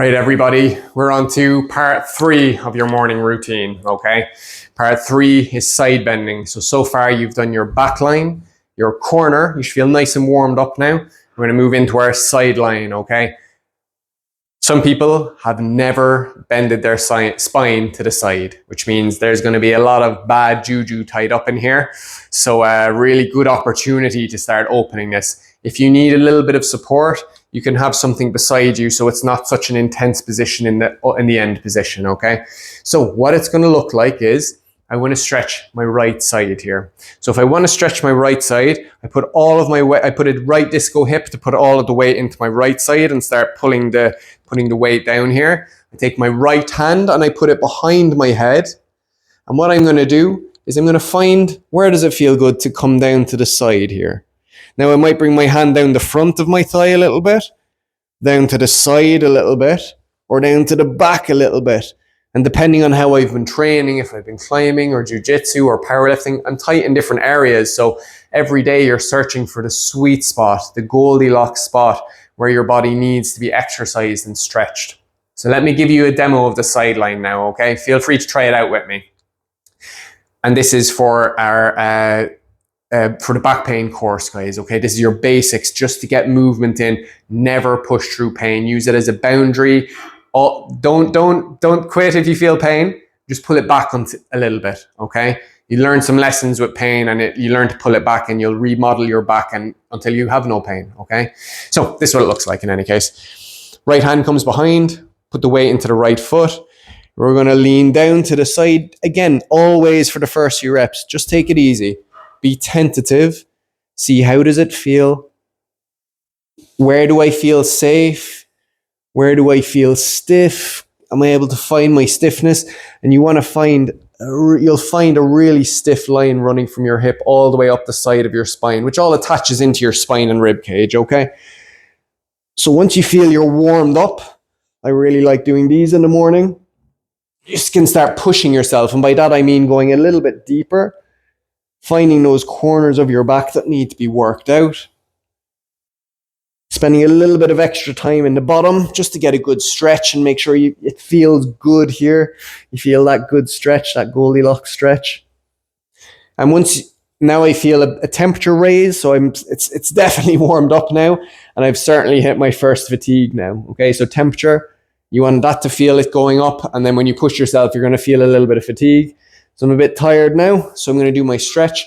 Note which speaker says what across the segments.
Speaker 1: Right, everybody, we're on to part 3 of your morning routine, okay? Part 3 is side bending. So far you've done your back line, your corner. You should feel nice and warmed up now. We're gonna move into our side line, okay? Some people have never bended their spine to the side, which means there's going to be a lot of bad juju tied up in here. So a really good opportunity to start opening this. If you need a little bit of support, you can have something beside you so it's not such an intense position in the end position, okay? So what it's going to look like is I want to stretch my right side here. So if I want to stretch my right side, I put all of my weight, I put a right disco hip to put all of the weight into my right side and start putting the weight down here. I take my right hand and I put it behind my head. And what I'm going to do is I'm going to find where does it feel good to come down to the side here. Now I might bring my hand down the front of my thigh a little bit, down to the side a little bit, or down to the back a little bit. And depending on how I've been training, if I've been climbing or jiu-jitsu or powerlifting, I'm tight in different areas. So every day you're searching for the sweet spot, the Goldilocks spot where your body needs to be exercised and stretched. So let me give you a demo of the sideline now, okay? Feel free to try it out with me. And this is for our for the back pain course, guys, okay? This is your basics just to get movement in. Never push through pain. Use it as a boundary. Oh, don't quit if you feel pain. Just pull it back a little bit, okay? You learn some lessons with pain and you learn to pull it back and you'll remodel your back until you have no pain, okay? So this is what it looks like in any case. Right hand comes behind, put the weight into the right foot. We're gonna lean down to the side. Again, always for the first few reps, just take it easy. Be tentative. See how does it feel? Where do I feel safe? Where do I feel stiff? Am I able to find my stiffness? And you want to find, you'll find a really stiff line running from your hip all the way up the side of your spine, which all attaches into your spine and rib cage, okay? So once you feel you're warmed up, I really like doing these in the morning. You can start pushing yourself. And by that, I mean going a little bit deeper, finding those corners of your back that need to be worked out. Spending a little bit of extra time in the bottom just to get a good stretch and make sure it feels good here. You feel that good stretch, that Goldilocks stretch. And now I feel a temperature raise, so it's definitely warmed up now, and I've certainly hit my first fatigue now. Okay, so temperature, you want that to feel it going up, and then when you push yourself, you're going to feel a little bit of fatigue. So I'm a bit tired now, so I'm going to do my stretch.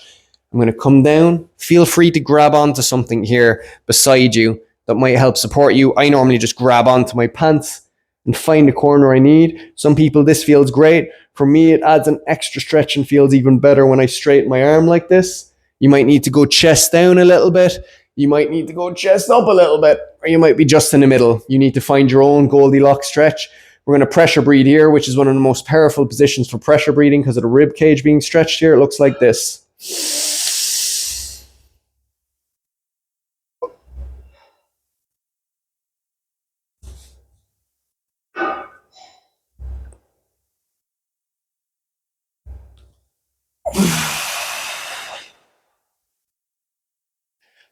Speaker 1: I'm going to come down. Feel free to grab onto something here beside you that might help support you. I normally just grab onto my pants and find the corner I need. Some people, this feels great. For me, it adds an extra stretch and feels even better when I straighten my arm like this. You might need to go chest down a little bit. You might need to go chest up a little bit, or you might be just in the middle. You need to find your own Goldilocks stretch. We're going to pressure breathe here, which is one of the most powerful positions for pressure breathing because of the rib cage being stretched here. It looks like this.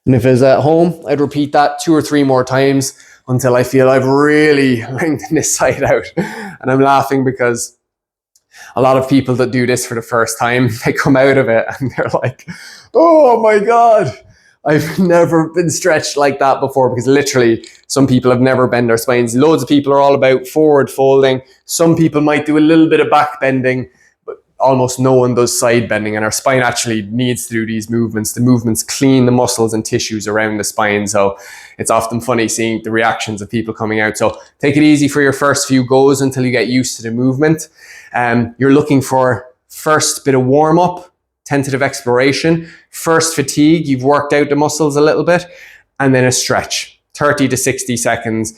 Speaker 1: And if it's at home, I'd repeat that 2 or 3 more times until I feel I've really lengthened this side out. And I'm laughing because a lot of people that do this for the first time, they come out of it and they're like, oh my God, I've never been stretched like that before, because literally some people have never bent their spines. Loads of people are all about forward folding. Some people might do a little bit of back bending, almost no one does side bending, and our spine actually needs to do these movements. The movements clean the muscles and tissues around the spine, so it's often funny seeing the reactions of people coming out. So take it easy for your first few goes until you get used to the movement. You're looking for first bit of warm-up, tentative exploration, first fatigue, you've worked out the muscles a little bit, and then a stretch, 30 to 60 seconds.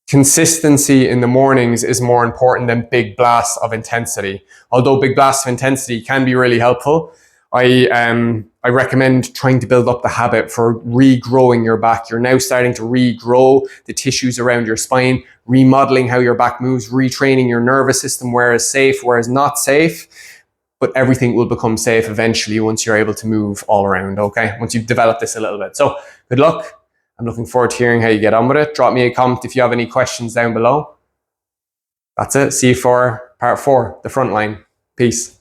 Speaker 1: Consistency in the mornings is more important than big blasts of intensity. Although big blasts of intensity can be really helpful, I recommend trying to build up the habit for regrowing your back. You're now starting to regrow the tissues around your spine, remodeling how your back moves, retraining your nervous system, where is safe, where is not safe. But everything will become safe eventually once you're able to move all around, okay? Once you've developed this a little bit. So good luck. I'm looking forward to hearing how you get on with it. Drop me a comment if you have any questions down below. That's it. See you for part 4, the front line. Peace.